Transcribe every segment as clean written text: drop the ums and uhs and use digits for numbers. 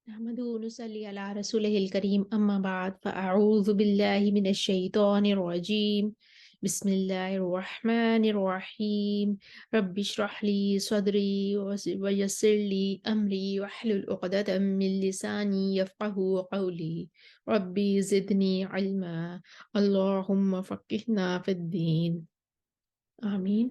نحمده ونصلي على رسوله الكريم أما بعد فأعوذ بالله من الشيطان الرجيم بسم الله الرحمن الرحيم رب اشرح لي صدري ويسر لي أمري واحلل عقدة من لساني يفقه قولي ربي زدني علما اللهم فقهنا في الدين آمين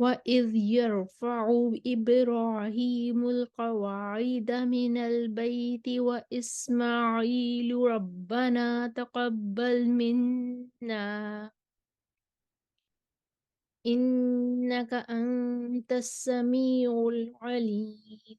وإذ يرفع إبراهيم القواعد من البيت وإسماعيل ربنا تقبل منا إنك أنت السميع العليم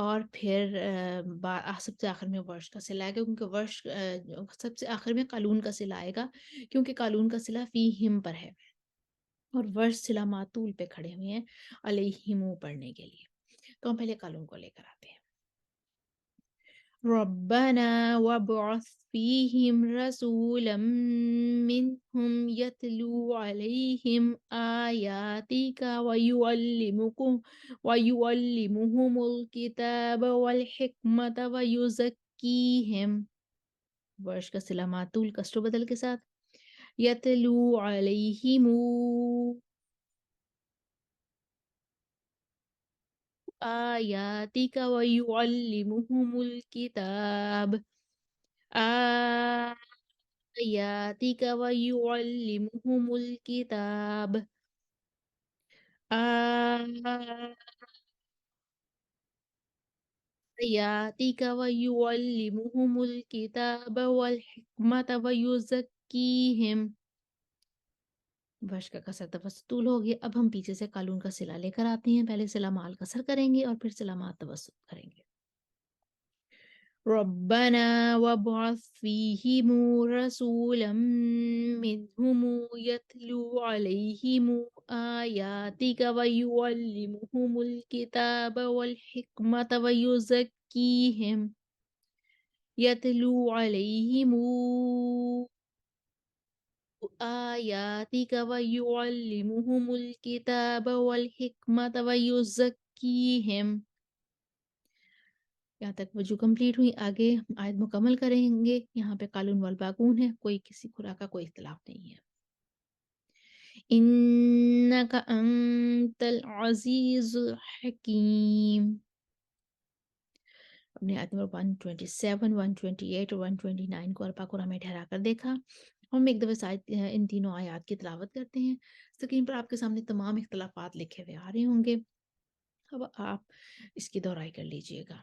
اور پھر سب سے آخر میں ورش کا صلہ آئے گا، کیونکہ سب سے آخر میں قالون کا صلہ آئے گا، کیونکہ قالون کا صلہ فیہم پر ہے اور ورش صلہ معطول پہ کھڑے ہوئے ہیں علیہم پڑھنے کے لیے. تو ہم پہلے قالون کو لے کر آتے ہیں. ربنا وابعث فيهم رسولا منهم يتلو عليهم آياتك ويعلمهم الكتاب والحكمة ويزكيهم. ورش کا صلہ معطول کسر بدل کے ساتھ. یتلو علیہم آیاتک ویعلمهم الکتاب آیاتک ویعلمهم الکتاب آیاتک ویعلمهم الکتاب والحکمت ویزکیہم. ورش کا کسر توسط ہو گیا. اب ہم پیچھے سے قالون کا صلہ لے کر آتے ہیں. پہلے صلہ مال کسر کریں گے اور پھر صلہ مال توسط کریں گے. ربنا وابعث فیہم رسولا منہم یتلو علیہم آیاتک ویعلمہم الکتاب والحکمت ویزکیہم. یتلو علیہم آیاتک ویعلمہم الکتاب والحکمت ویزکیہم. یہاں تک وجو کمپلیٹ ہوئی. آگے آیت مکمل کریں گے. یہاں پہ قالون والباقون ہے، کوئی کسی قرآن کا کوئی اختلاف نہیں ہے. انک انت العزیز الحکیم. اپنے آیت نمبر 127، 128 اور 129 کو الپا قرآن میں ٹھہرا کر دیکھا. ہم ایک دفعہ ان تینوں آیات کی تلاوت کرتے ہیں. اسکرین پر آپ کے سامنے تمام اختلافات لکھے ہوئے آ رہے ہوں گے. اب آپ اس کی دہرائی کر لیجئے گا.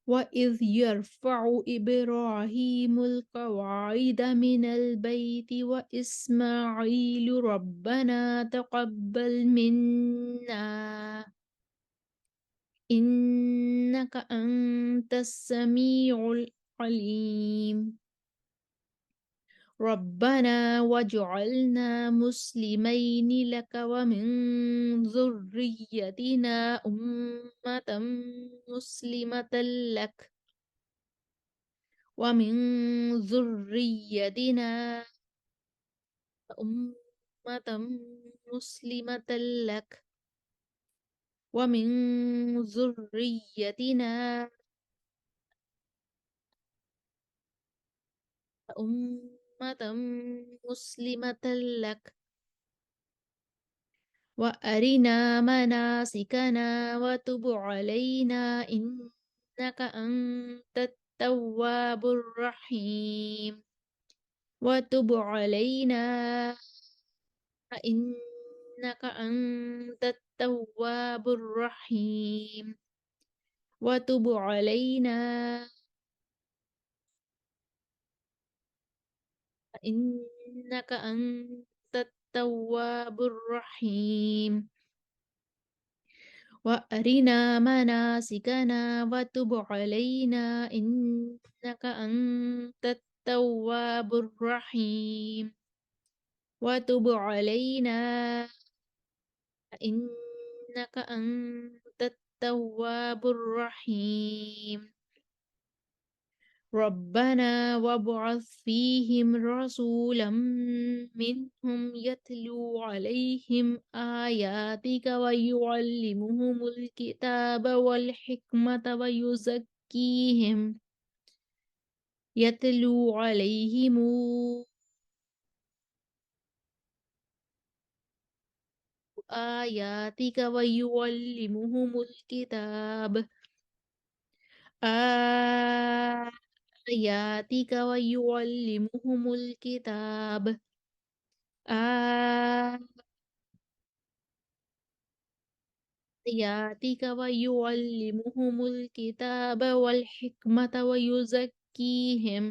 وَإِذْ يَرْفَعُ إِبْرَاهِيمُ الْقَوَاعِدَ مِنَ الْبَيْتِ وَإِسْمَاعِيلُ رَبَّنَا تَقَبَّلْ مِنَّا إِنَّكَ أَنْتَ السَّمِيعُ الْعَلِيمُ. رَبَّنَا وَاجْعَلْنَا مُسْلِمَيْنِ لَكَ وَمِنْ ذُرِّيَّتِنَا أُمَّةً مُسْلِمَةً لَكَ وَمِنْ ذُرِّيَّتِنَا أُمَّةً مُسْلِمَةً لَكَ وَمِنْ ذُرِّيَّتِنَا أُمَّةً مُسْلِمَةً لَكَ وَأَرِنَا مَنَاسِكَنَا وَتُبْ عَلَيْنَا إِنَّكَ أَنْتَ التَّوَّابُ الرَّحِيمُ. وَتُبْ عَلَيْنَا إِنَّكَ أَنْتَ التَّوَّابُ الرَّحِيمُ. وَتُبْ عَلَيْنَا إِنَّكَ أَنْتَ التَّوَّابُ الرَّحِيمُ. وَأَرِنَا مَنَاسِكَنَا وَتُبْ عَلَيْنَا إِنَّكَ أَنْتَ التَّوَّابُ الرَّحِيمُ. وَتُبْ عَلَيْنَا إِنَّكَ أَنْتَ التَّوَّابُ الرَّحِيمُ. رَبَّنَا وَابْعَثْ فِيهِمْ رَسُولًا مِّنْهُمْ يَتْلُو عَلَيْهِمْ آيَاتِكَ وَيُعَلِّمُهُمُ الْكِتَابَ وَالْحِكْمَةَ وَيُزَكِّيهِمْ. يَتْلُو عَلَيْهِمْ آيَاتِكَ وَيُعَلِّمُهُمُ الْكِتَابَ آيَاتِكَ وَيُعَلِّمُهُمُ الْكِتَابَ آيَاتِكَ وَيُعَلِّمُهُمُ الْكِتَابَ وَالْحِكْمَةَ وَيُزَكِّيهِمْ.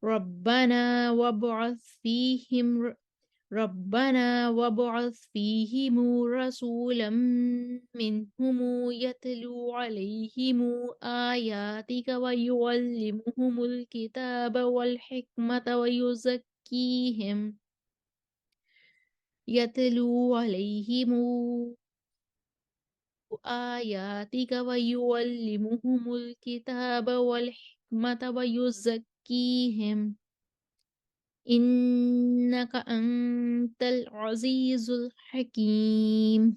رَبَّنَا وَابْعَثْ فِيهِمْ ربنا وابعث فيهم رسولا منهم يتلو عليهم آياتك ويعلمهم الكتاب والحكمة ويزكيهم يتلو عليهم آياتك ويعلمهم الكتاب والحكمة ويزكيهم إنك أنت العزيز الحكيم.